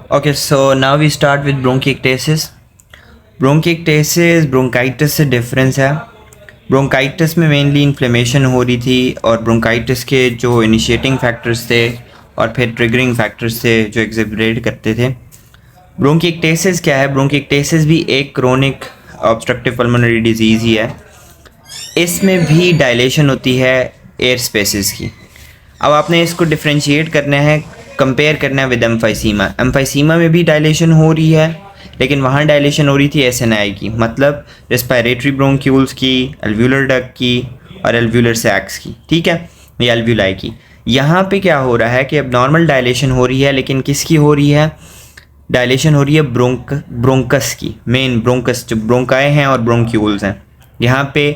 Okay, so now we start with bronchiectasis. Bronchiectasis bronchitis से difference है। Bronchitis में mainly inflammation हो रही थी और ब्रोंकाइटिस के जो इनिशिएटिंग फैक्टर्स थे और फिर ट्रिगरिंग फैक्टर्स थे जो एग्जिबरेट करते थे। ब्रोंकिएक्टेसिस क्या है? ब्रोंकिएक्टेसिस भी एक क्रोनिक ऑब्स्ट्रक्टिव पल्मोनरी डिजीज़ ही है। इसमें भी डायलेशन होती है एयर स्पेसेस की। अब आपने इसको डिफ्रेंशिएट करना है, कंपेयर करना है विद एम्फाइसीमा। एम्फाइसीमा में भी डायलेशन हो रही है, लेकिन वहाँ डायलेशन हो रही थी एसएनआई की, मतलब रेस्पिरेटरी ब्रोंक्यूल्स की, एल्व्यूलर डक्ट की और एल्व्यूलर सैक्स की, ठीक है, या एल्व्यूलाई की। यहाँ पे क्या हो रहा है कि अब नॉर्मल डायलेशन हो रही है, लेकिन किसकी हो रही है? डायलेशन हो रही है ब्रोंकस की, मेन ब्रोंकस जो ब्रोंकाए हैं और ब्रोंक्यूल्स हैं। यहाँ पे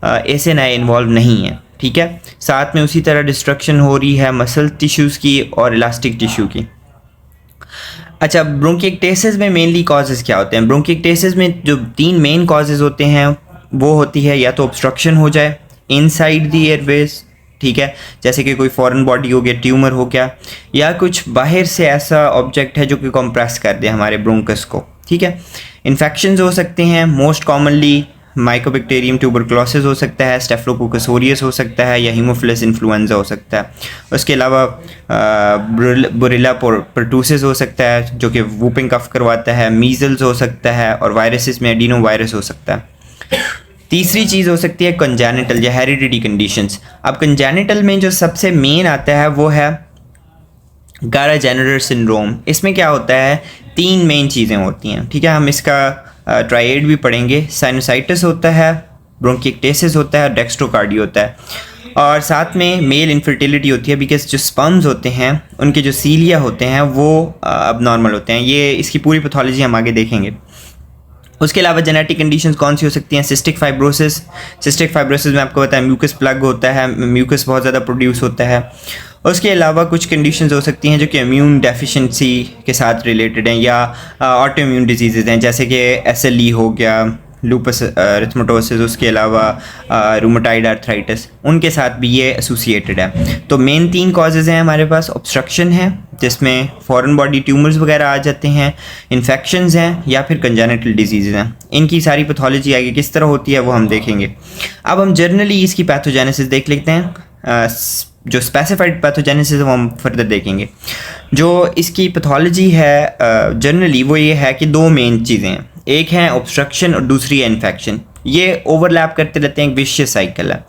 एसएनआई इन्वॉल्व नहीं है, ठीक है। साथ में उसी तरह डिस्ट्रक्शन हो रही है मसल टिश्यूज़ की और इलास्टिक टिश्यू की। अच्छा, ब्रोंकिएक्टेसिस में मेनली कॉजेज़ क्या होते हैं? ब्रोंकिएक्टेसिस में जो 3 मेन कॉजेज़ होते हैं वो होती है या तो ऑब्स्ट्रक्शन हो जाए इनसाइड दी एयरवेज, ठीक है, जैसे कि कोई फॉरेन बॉडी हो गया, ट्यूमर हो गया, या कुछ बाहर से ऐसा ऑब्जेक्ट है जो कि कंप्रेस कर दे हमारे ब्रोंकस को, ठीक है। इन्फेक्शंस हो सकते हैं, मोस्ट कॉमनली माइकोबैक्टीरियम ट्यूबरकुलोसिस हो सकता है, स्टेफिलोकोकस ऑरियस हो सकता है, या हीमोफिलस इन्फ्लुएंजा हो सकता है। उसके अलावा बुरिला परटूसिस हो सकता है जो कि वूपिंग कफ करवाता है, मीजल्स हो सकता है, और वायरसेस में एडिनो वायरस हो सकता है। तीसरी चीज़ हो सकती है कंजेनिटल या हेरिडिटी कंडीशंस। अब कंजेनिटल में जो सबसे मेन आता है वो है गारा जेनरर सिंड्रोम। इसमें क्या होता है? 3 मेन चीज़ें होती हैं, ठीक है। हम इसका ट्राइड भी पढ़ेंगे। साइनोसाइटिस होता है, ब्रोंकिएक्टेसिस होता है, डेक्स्ट्रोकार्डी होता है, और साथ में मेल इनफर्टिलिटी होती है, बिकॉज जो स्पर्म्स होते हैं उनके जो सीलिया होते हैं वो अब नॉर्मल होते हैं। ये इसकी पूरी पैथोलॉजी हम आगे देखेंगे। उसके अलावा जेनेटिक कंडीशंस कौन सी हो सकती हैं? Cystic fibrosis. सिस्टिक फाइब्रोसिस में आपको पता है म्यूकस प्लग होता है, म्यूकस बहुत ज़्यादा प्रोड्यूस होता है। उसके अलावा कुछ कंडीशंस हो सकती हैं जो कि इम्यून डेफिशिएंसी के साथ रिलेटेड हैं, या ऑटो इम्यून डिजीज़ हैं, जैसे कि एसएलई हो गया, लूपस एरिथेमेटोसिस, उसके अलावा रूमेटाइड आर्थराइटिस, उनके साथ भी ये एसोसिएटेड है। तो मेन 3 कॉजेज़ हैं हमारे पास। ऑब्स्ट्रक्शन है जिसमें फॉरेन बॉडी ट्यूमर्स वगैरह आ जाते हैं, इन्फेक्शंस हैं, या फिर कंजेनिटल डिजीज़ हैं। इनकी सारी पैथोलॉजी आगे किस तरह होती है वो हम देखेंगे। अब हम जर्नली इसकी पैथोजेनेसिस देख लेते हैं। जो स्पेसिफाइड पैथोजेनेसिस वो हम फर्दर देखेंगे। जो इसकी पैथोलॉजी है जनरली वो ये है कि 2 मेन चीज़ें हैं, एक है ऑब्स्ट्रक्शन और दूसरी है इन्फेक्शन। ये ओवरलैप करते रहते हैं, एक विशियस साइकिल है।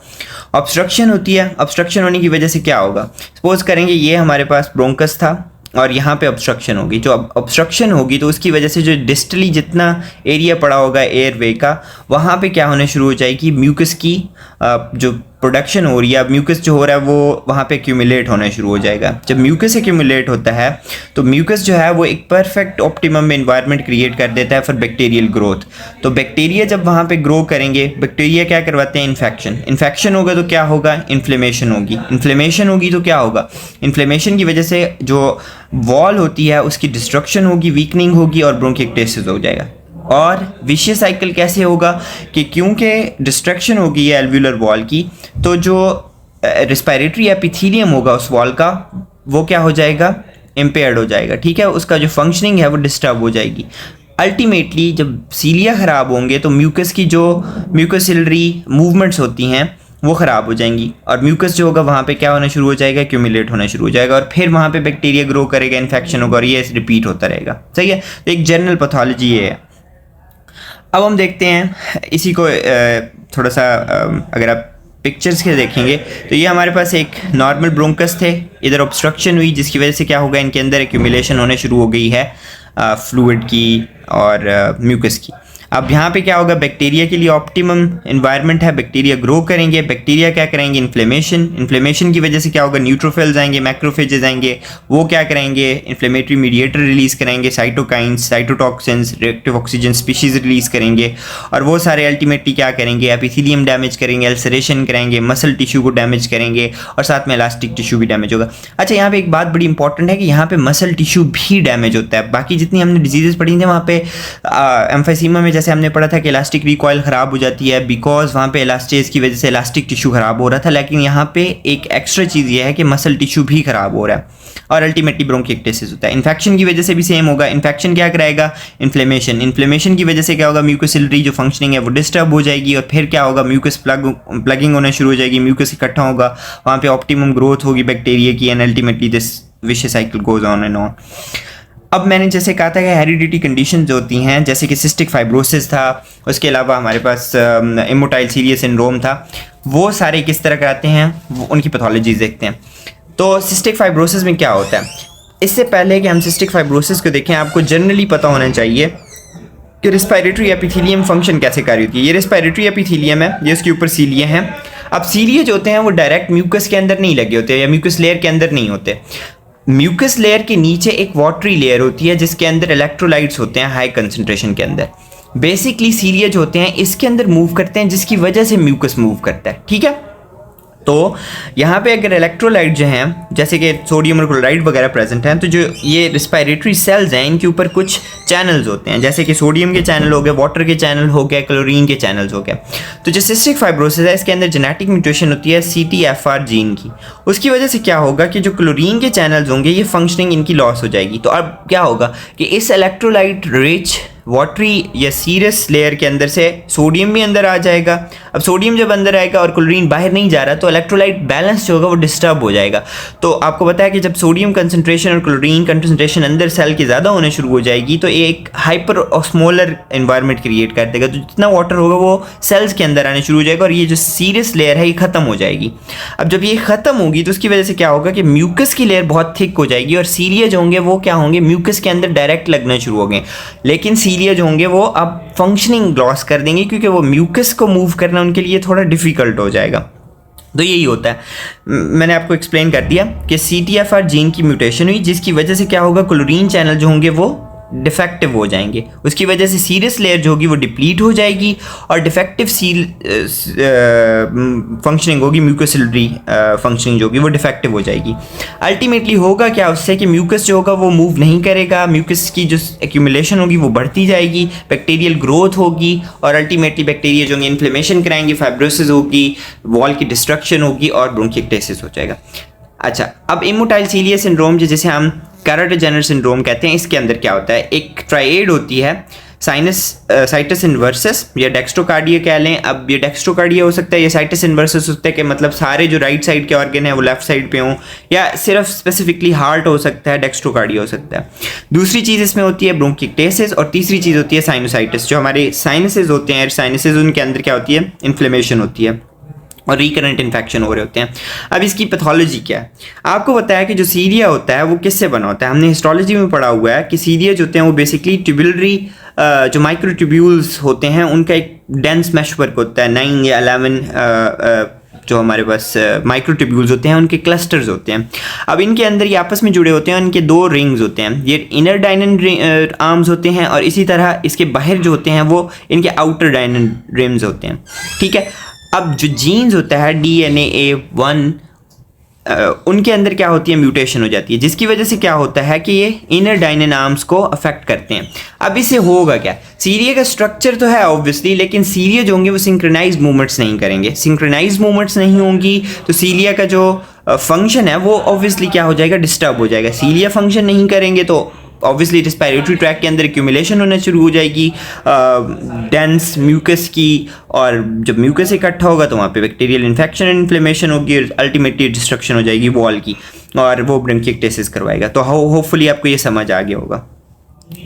ऑब्स्ट्रक्शन होती है, ऑब्स्ट्रक्शन होने की वजह से क्या होगा? सपोज करेंगे ये हमारे पास ब्रोंकस था और यहाँ पे ऑब्स्ट्रक्शन होगी। जो ऑब्स्ट्रक्शन होगी तो उसकी वजह से जो डिस्टली जितना एरिया पड़ा होगा एयरवे का, वहाँ पे क्या होने शुरू हो जाएगी? म्यूकस की जो प्रोडक्शन हो रही है, अब म्यूकस जो हो रहा है वो वहाँ पे एक्यूमुलेट होना शुरू हो जाएगा। जब म्यूकस एक्यूमुलेट होता है तो म्यूकस जो है वो एक परफेक्ट ऑप्टिमम एनवायरनमेंट क्रिएट कर देता है फॉर बैक्टीरियल ग्रोथ। तो बैक्टीरिया जब वहाँ पे ग्रो करेंगे, बैक्टीरिया क्या करवाते हैं? इन्फेक्शन होगा तो क्या होगा? इन्फ्लेमेशन होगी। इन्फ्लेमेशन होगी तो क्या होगा? इन्फ्लेमेशन की वजह से जो वॉल होती है उसकी डिस्ट्रक्शन होगी, वीकनिंग होगी और ब्रोंकिएक्टेसिस हो जाएगा। और विशियस साइकिल कैसे होगा कि क्योंकि डिस्ट्रक्शन होगी है एल्व्यूलर वॉल की, तो जो रेस्पिरेटरी एपिथेलियम होगा उस वॉल का वो क्या हो जाएगा? इम्पेयर्ड हो जाएगा, ठीक है। उसका जो फंक्शनिंग है वो डिस्टर्ब हो जाएगी। अल्टीमेटली जब सीलिया ख़राब होंगे तो म्यूकस की जो म्यूकोसिलरी मूवमेंट्स होती हैं वो ख़राब हो जाएंगी, और म्यूकस जो होगा वहाँ पे क्या होना शुरू हो जाएगा? एक्यूमुलेट होना शुरू हो जाएगा, और फिर वहाँ पे बैक्टीरिया ग्रो करेगा, इन्फेक्शन होगा, और ये रिपीट होता रहेगा। सही है, तो एक जनरल पैथोलॉजी ये है। अब हम देखते हैं इसी को थोड़ा सा अगर आप पिक्चर्स के देखेंगे तो ये हमारे पास एक नॉर्मल ब्रोंकस थे, इधर ऑब्स्ट्रक्शन हुई जिसकी वजह से क्या होगा? इनके अंदर एक्यूमुलेशन होने शुरू हो गई है फ्लूइड की और म्यूकस की। अब यहाँ पे क्या होगा? बैक्टीरिया के लिए ऑप्टिमम एनवायरनमेंट है, बैक्टीरिया ग्रो करेंगे, बैक्टीरिया क्या करेंगे? इन्फ्लेमेशन की वजह से क्या होगा? न्यूट्रोफिल्स आएंगे, मैक्रोफेजेस आएंगे, वो क्या करेंगे? इन्फ्लेमेटरी मीडिएटर रिलीज़ करेंगे, cytokines, cytotoxins, reactive oxygen species release करेंगे, और वो सारे अल्टीमेटली क्या करेंगे? एपिथेलियम डैमेज करेंगे, अल्सरेशन करेंगे, मसल टिश्यू को डैमेज करेंगे, और साथ में इलास्टिक टिश्यू भी डैमेज होगा। अच्छा, यहाँ पे एक बात बड़ी इंपॉर्टेंट है कि यहाँ पे मसल टिश्यू भी डैमेज होता है। बाकी जितनी हमने डिजीजेस पढ़ी थी वहाँ पे एम्फाइसीमा में जैसे हमने पढ़ा था कि इलास्टिक रिकॉइल ख़राब हो जाती है बिकॉज वहाँ पे इलास्टेज की वजह से इलास्टिक टिश्यू ख़राब हो रहा था, लेकिन यहाँ पे एक एक्स्ट्रा चीज़ ये है कि मसल टिश्यू भी ख़राब हो रहा है और अल्टीमेटली ब्रोंकिएक्टेसिस होता है। इन्फेक्शन की वजह से भी सेम होगा। इन्फेक्शन क्या कराएगा? इन्फ्लेमेशन की वजह से क्या होगा? म्यूकोसिलरी जो फंक्शनिंग है वो डिस्टर्ब हो जाएगी और फिर क्या होगा? म्यूकस प्लगिंग होना शुरू हो जाएगी, म्यूकस इकट्ठा होगा, वहाँ पे ऑप्टिमम ग्रोथ होगी बैक्टीरिया की and ultimately this vicious cycle goes on and on. अब मैंने जैसे कहा था कि हेरिडिटी कंडीशन जो होती हैं जैसे कि सिस्टिक फाइब्रोसिस था, उसके अलावा हमारे पास इमोटाइल सीरिया सिंड्रोम था, वो सारे किस तरह कराते हैं वो उनकी पैथोलॉजीज देखते हैं। तो सिस्टिक फाइब्रोसिस में क्या होता है? इससे पहले कि हम सिस्टिक फाइब्रोसिस को देखें आपको जनरली पता होना चाहिए कि रेस्पिरेटरी एपिथेलियम फंक्शन कैसे कार्य होती है। ये रेस्पिरेटरी एपिथेलियम है, ये इसके ऊपर सीलिया हैं। अब सीलिया जो होते हैं वो डायरेक्ट म्यूकस के अंदर नहीं लगे होते या म्यूकस लेयर के अंदर नहीं होते। म्यूकस लेयर के नीचे एक वाटरी लेयर होती है जिसके अंदर इलेक्ट्रोलाइट्स होते हैं हाई कंसंट्रेशन के अंदर। बेसिकली सीलिया जो होते हैं इसके अंदर मूव करते हैं जिसकी वजह से म्यूकस मूव करता है, ठीक है। तो यहाँ पे अगर इलेक्ट्रोलाइट जो हैं जैसे कि सोडियम और क्लोराइड वगैरह प्रेजेंट हैं तो जो ये रिस्पिरेटरी सेल्स हैं इनके ऊपर कुछ चैनल्स होते हैं, जैसे कि सोडियम के चैनल हो गए, वाटर के चैनल हो गए, क्लोरीन के चैनल्स हो गए। तो जो सिस्टिक फाइब्रोसिस है इसके अंदर जेनेटिक म्यूटेशन होती है CTFR जीन की। उसकी वजह से क्या होगा कि जो क्लोरीन के चैनल्स होंगे ये फंक्शनिंग इनकी लॉस हो जाएगी। तो अब क्या होगा कि इस इलेक्ट्रोलाइट रिच वाटरी या सीरस लेयर के अंदर से सोडियम भी अंदर आ जाएगा। अब सोडियम जब अंदर आएगा और क्लोरीन बाहर नहीं जा रहा तो इलेक्ट्रोलाइट बैलेंस जो होगा वो डिस्टर्ब हो जाएगा। तो आपको पता है कि जब सोडियम कंसंट्रेशन और क्लोरीन कंसंट्रेशन अंदर सेल की ज़्यादा होने शुरू हो जाएगी तो एक हाइपर ऑस्मोलर एनवायरनमेंट क्रिएट कर देगा। तो जितना वाटर होगा वो सेल्स के अंदर आने शुरू हो जाएगा और ये जो सीरस लेयर है ये ख़त्म हो जाएगी। अब जब ये ख़त्म होगी तो उसकी वजह से क्या होगा कि म्यूकस की लेयर बहुत थिक हो जाएगी और सीलिया जो होंगे वो क्या होंगे? म्यूकस के अंदर डायरेक्ट लगना शुरू हो गए। लेकिन सीलिया जो होंगे वो अब फंक्शनिंग लॉस कर देंगे क्योंकि वो म्यूकस को मूव करना उनके लिए थोड़ा डिफिकल्ट हो जाएगा। तो यही होता है, मैंने आपको एक्सप्लेन कर दिया कि CTFR जीन की म्यूटेशन हुई जिसकी वजह से क्या होगा? क्लोरीन चैनल जो होंगे वो डिफेक्टिव हो जाएंगे। उसकी वजह से सीरस लेयर जो होगी वो डिप्लीट हो जाएगी और डिफेक्टिव फंक्शनिंग होगी, म्यूकोसिलरी फंक्शनिंग जो होगी वो डिफेक्टिव हो जाएगी। अल्टीमेटली होगा क्या उससे कि म्यूकस जो होगा वो मूव नहीं करेगा, म्यूकस की जो एक्यूमुलेशन होगी वो बढ़ती जाएगी, बैक्टीरियल ग्रोथ होगी और अल्टीमेटली बैक्टीरिया जो होंगे इन्फ्लेमेशन कराएंगे, फाइब्रोसिस होगी, वॉल की डिस्ट्रक्शन होगी और ब्रोंकिएक्टेसिस हो जाएगा। अच्छा, अब इमोटाइल सीलिया सिंड्रोम जिसे हम कैरोटिनजेनर सिंड्रोम कहते हैं, इसके अंदर क्या होता है? एक ट्राइएड होती है, साइटस इन्वर्सस या डेक्स्ट्रोकार्डिया कह लें। अब ये डेक्स्ट्रोकार्डिया हो सकता है या साइटस इन्वर्सस होता है कि मतलब सारे जो राइट साइड के ऑर्गन हैं वो लेफ्ट साइड पे हों, या सिर्फ स्पेसिफिकली हार्ट हो सकता है, डेक्स्ट्रोकार्डिया हो सकता है। दूसरी चीज़ इसमें होती है ब्रोंकिएक्टेसिस और तीसरी चीज़ होती है साइनोसाइटिस। जो हमारे साइनसेस होते हैं, साइनसेस उनके अंदर क्या होती है? इन्फ्लेमेशन होती है और रिकरेंट इन्फेक्शन हो रहे होते हैं। अब इसकी पैथोलॉजी क्या है? आपको बताया कि जो सीलिया होता है वो किससे बना होता है। हमने हिस्टोलॉजी में पढ़ा हुआ है कि सीलिया जो होते हैं वो बेसिकली ट्यूबुलरी जो माइक्रोट्यूब्यूल्स होते हैं उनका एक डेंस मैशवर्क होता है। 9 या 11 जो हमारे पास माइक्रोट्यूब्यूल्स होते हैं उनके क्लस्टर्स होते हैं। अब इनके अंदर ये आपस में जुड़े होते हैं, इनके 2 रिंग्स होते हैं, ये इनर डायनन आर्म्स होते हैं और इसी तरह इसके बाहर जो होते हैं वो इनके आउटर डायनन रिम्स होते हैं, ठीक है। अब जो जीन्स होता है DNA1 उनके अंदर क्या होती है? म्यूटेशन हो जाती है जिसकी वजह से क्या होता है कि ये इनर डायनन आर्म्स को अफेक्ट करते हैं। अब इससे होगा क्या? सीलिया का स्ट्रक्चर तो है ऑब्वियसली, लेकिन सीलिया जो होंगे वो सिंक्रोनाइज मूवमेंट्स नहीं करेंगे। सिंक्रोनाइज मूवमेंट्स नहीं होंगी तो सीलिया का जो फंक्शन है वो ऑब्वियसली क्या हो जाएगा? डिस्टर्ब हो जाएगा। सीलिया फंक्शन नहीं करेंगे तो ऑब्वियसली रिस्पिरेटरी ट्रैक के अंदर एक्यूमुलेशन होना शुरू हो जाएगी डेंस म्यूकस की, और जब म्यूकस इकट्ठा होगा तो वहाँ पे बैक्टीरियल इन्फेक्शन एंड इन्फ्लेमेशन होगी और अल्टीमेटली डिस्ट्रक्शन हो जाएगी वॉल की और वो ब्रोंकिएक्टेसिस करवाएगा। तो होपफुली आपको ये समझ आ गया होगा।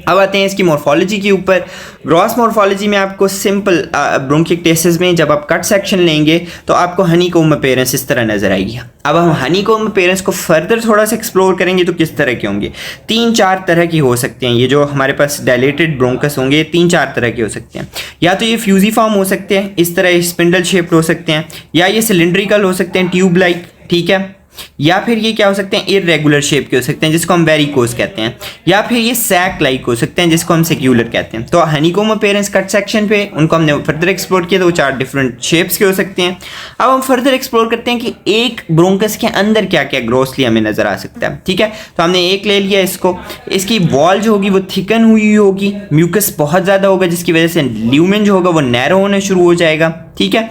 अब आते हैं इसकी मॉर्फोलॉजी के ऊपर। ग्रॉस मॉर्फोलॉजी में आपको सिंपल ब्रोंकिएक्टेसिस में जब आप कट सेक्शन लेंगे तो आपको हनीकॉम्ब अपीयरेंस इस तरह नजर आएगी। अब हम हनीकॉम्ब अपीयरेंस को फर्दर थोड़ा सा एक्सप्लोर करेंगे तो किस तरह के होंगे? 3-4 तरह की हो सकते हैं। ये जो हमारे पास डायलेटेड ब्रोंकस होंगे 3-4 तरह के हो सकते हैं। या तो ये फ्यूजीफॉर्म हो सकते हैं, इस तरह स्पिंडल शेप्ड हो सकते हैं, या ये सिलिंड्रिकल हो सकते हैं, ट्यूब लाइक, ठीक है। या फिर ये क्या हो सकते हैं, इररेगुलर शेप के हो सकते हैं जिसको हम वेरिकोस कहते हैं, या फिर ये सैक लाइक हो सकते हैं जिसको हम सेक्यूलर कहते हैं। तो हनीकॉम अपीयरेंस कट सेक्शन पे उनको हमने फर्दर एक्सप्लोर किया, तो वो 4 डिफरेंट शेप्स के हो सकते हैं। अब हम फर्दर एक्सप्लोर करते हैं कि एक ब्रोंकस के अंदर क्या क्या ग्रोसली हमें नजर आ सकता है। ठीक है, तो हमने एक ले लिया इसको, इसकी वॉल जो होगी वो थिकन हुई होगी, म्यूकस बहुत ज़्यादा होगा जिसकी वजह से ल्यूमेन जो होगा वो नैरो होने शुरू हो जाएगा। ठीक है,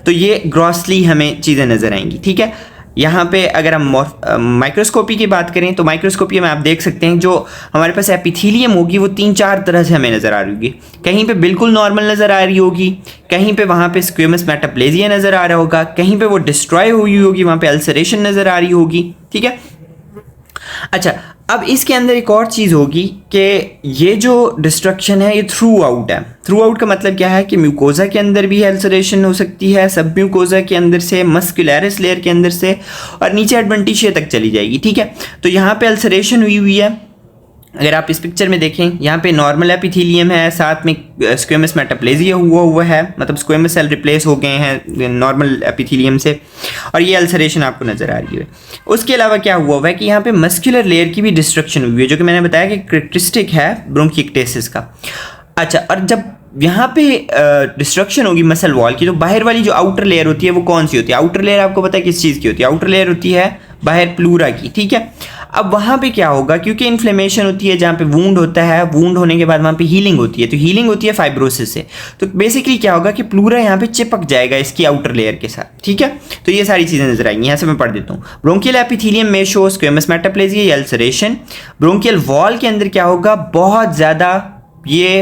तो ये ग्रॉसली हमें चीज़ें नज़र आएंगी। ठीक है, यहाँ पे अगर हम माइक्रोस्कोपी की बात करें तो माइक्रोस्कोपी में आप देख सकते हैं जो हमारे पास एपिथेलियम होगी वो 3-4 तरह से हमें नज़र आ रही होगी। कहीं पे बिल्कुल नॉर्मल नज़र आ रही होगी, कहीं पे वहाँ पे स्क्वेमस मेटाप्लेजिया नज़र आ रहा होगा, कहीं पे वो डिस्ट्रॉय हुई होगी, वहाँ पे अल्सरेशन नज़र आ रही होगी। ठीक है, अच्छा अब इसके अंदर एक और चीज़ होगी कि ये जो डिस्ट्रक्शन है ये थ्रू आउट है। थ्रू आउट का मतलब क्या है कि म्यूकोजा के अंदर भी अल्सरेशन हो सकती है, सब म्यूकोजा के अंदर से, मस्कुलरिस लेयर के अंदर से, और नीचे एडवेंटिशिया तक चली जाएगी। ठीक है, तो यहाँ पे अल्सरेशन हुई हुई है। अगर आप इस पिक्चर में देखें, यहाँ पे नॉर्मल एपिथेलियम है, साथ में स्क्वेमस मेटाप्लेजिया हुआ है, मतलब स्क्वेमस सेल रिप्लेस हो गए हैं नॉर्मल एपिथेलियम से, और ये अल्सरेशन आपको नज़र आ रही है। उसके अलावा क्या हुआ है कि यहाँ पे मस्कुलर लेयर की भी डिस्ट्रक्शन हुई है, जो कि मैंने बताया कि करेक्टरिस्टिक है ब्रोंकिएक्टेसिस का। अच्छा, और जब यहाँ पे डिस्ट्रक्शन होगी मसल वॉल की, तो बाहर वाली जो आउटर लेयर होती है वो कौन सी होती है? आउटर लेयर आपको पता है किस चीज़ की होती है? आउटर लेयर होती है बाहर प्लूरा की। ठीक है, अब वहाँ पे क्या होगा, क्योंकि इन्फ्लेमेशन होती है जहाँ पे वूंड होता है, वूंड होने के बाद वहाँ पे हीलिंग होती है, तो हीलिंग होती है फाइब्रोसिस से। तो बेसिकली क्या होगा कि प्लूरा यहाँ पे चिपक जाएगा इसकी आउटर लेयर के साथ। ठीक है, तो ये सारी चीज़ें नजर आएंगी। यहाँ से मैं पढ़ देता हूँ। ब्रोंकियल एपिथेलियम में शो स्क्वेमस मेटाप्लेजिया या अल्सरेशन। ब्रोंकियल वॉल के अंदर क्या होगा, बहुत ज़्यादा ये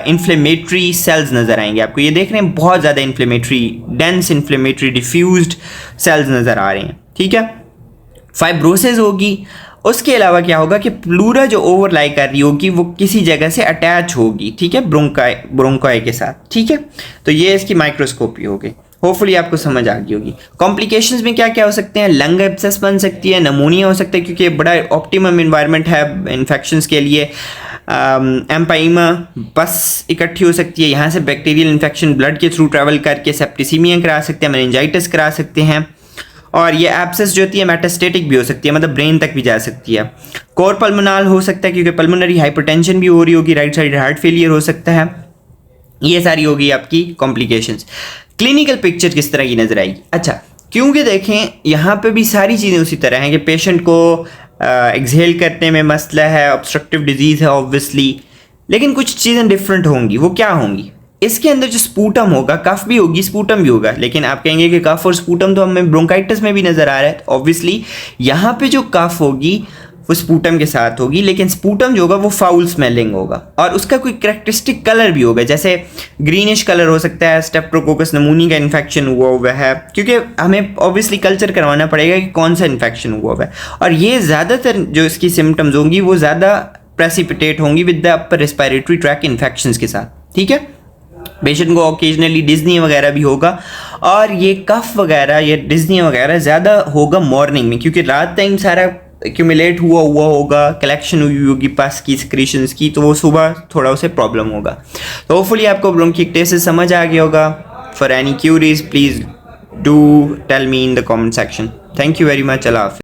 इन्फ्लेमेटरी सेल्स नज़र आएंगे आपको। ये देख रहे हैं बहुत ज़्यादा inflammatory, dense inflammatory diffused cells नज़र आ रहे हैं। ठीक है, फाइब्रोसिस होगी। उसके अलावा क्या होगा कि प्लूरा जो ओवरलाई कर रही होगी वो किसी जगह से अटैच होगी। ठीक है, ब्रोंकाई के साथ। ठीक है, तो ये इसकी माइक्रोस्कोपी होगी। होपफुली आपको समझ आ गई होगी। कॉम्प्लिकेशंस में क्या क्या हो सकते हैं? लंग एब्सेस बन सकती है, नमोनिया हो सकता है, क्योंकि बड़ा ऑप्टिमम इन्वायरमेंट है इन्फेक्शंस के लिए। एम्पाइमा बस इकट्ठी हो सकती है, यहाँ से बैक्टीरियल इन्फेक्शन ब्लड के थ्रू ट्रैवल करके सेप्टिसीमिया करा सकते हैं, मेनिंजाइटिस करा सकते हैं। और ये एब्सेस जो होती है मेटास्टेटिक भी हो सकती है, मतलब ब्रेन तक भी जा सकती है। कोर पल्मोनल हो सकता है, क्योंकि पल्मोनरी हाइपरटेंशन भी हो रही होगी, राइट साइड हार्ट फेलियर हो सकता है। ये सारी होगी आपकी कॉम्प्लिकेशंस। क्लिनिकल पिक्चर किस तरह की नजर आएगी? अच्छा, क्योंकि देखें यहाँ पे भी सारी चीज़ें उसी तरह हैं कि पेशेंट को एक्सहेल करने में मसला है, ऑब्स्ट्रक्टिव डिजीज़ है ऑब्वियसली, लेकिन कुछ चीज़ें डिफरेंट होंगी। वो क्या होंगी? इसके अंदर जो स्पूटम होगा, कफ भी होगी, स्पूटम भी होगा। लेकिन आप कहेंगे कि कफ और स्पूटम तो हमें ब्रोंकाइटिस में भी नज़र आ रहा है। ऑब्वियसली यहाँ पे जो कफ होगी वो स्पूटम के साथ होगी, लेकिन स्पूटम जो होगा वो फाउल स्मेलिंग होगा, और उसका कोई करेक्टरिस्टिक कलर भी होगा, जैसे ग्रीनिश कलर हो सकता है। स्टेप्टोकोकस नमूनी का इन्फेक्शन हुआ है, क्योंकि हमें ऑब्वियसली कल्चर करवाना पड़ेगा कि कौन सा इन्फेक्शन हुआ है। और ये ज़्यादातर जो इसकी सिम्टम्स होंगी वो ज़्यादा प्रेसिपिटेट होंगी with the upper respiratory tract infections के साथ। ठीक है, पेशेंट को ऑकेजनली डिज्नी वगैरह भी होगा, और ये कफ वगैरह, ये डिज्नी वगैरह ज़्यादा होगा मॉर्निंग में, क्योंकि रात टाइम सारा एक्यूमुलेट हुआ होगा, कलेक्शन हुई होगी पास की सिक्रीशंस की, तो वो सुबह थोड़ा उसे प्रॉब्लम होगा। तो होपफुली आपको ब्रोंकिएक्टेसिस समझ आ गया होगा। For any queries please do tell me in the comment section. Thank you very much. अल्लाह हाफ़िज़।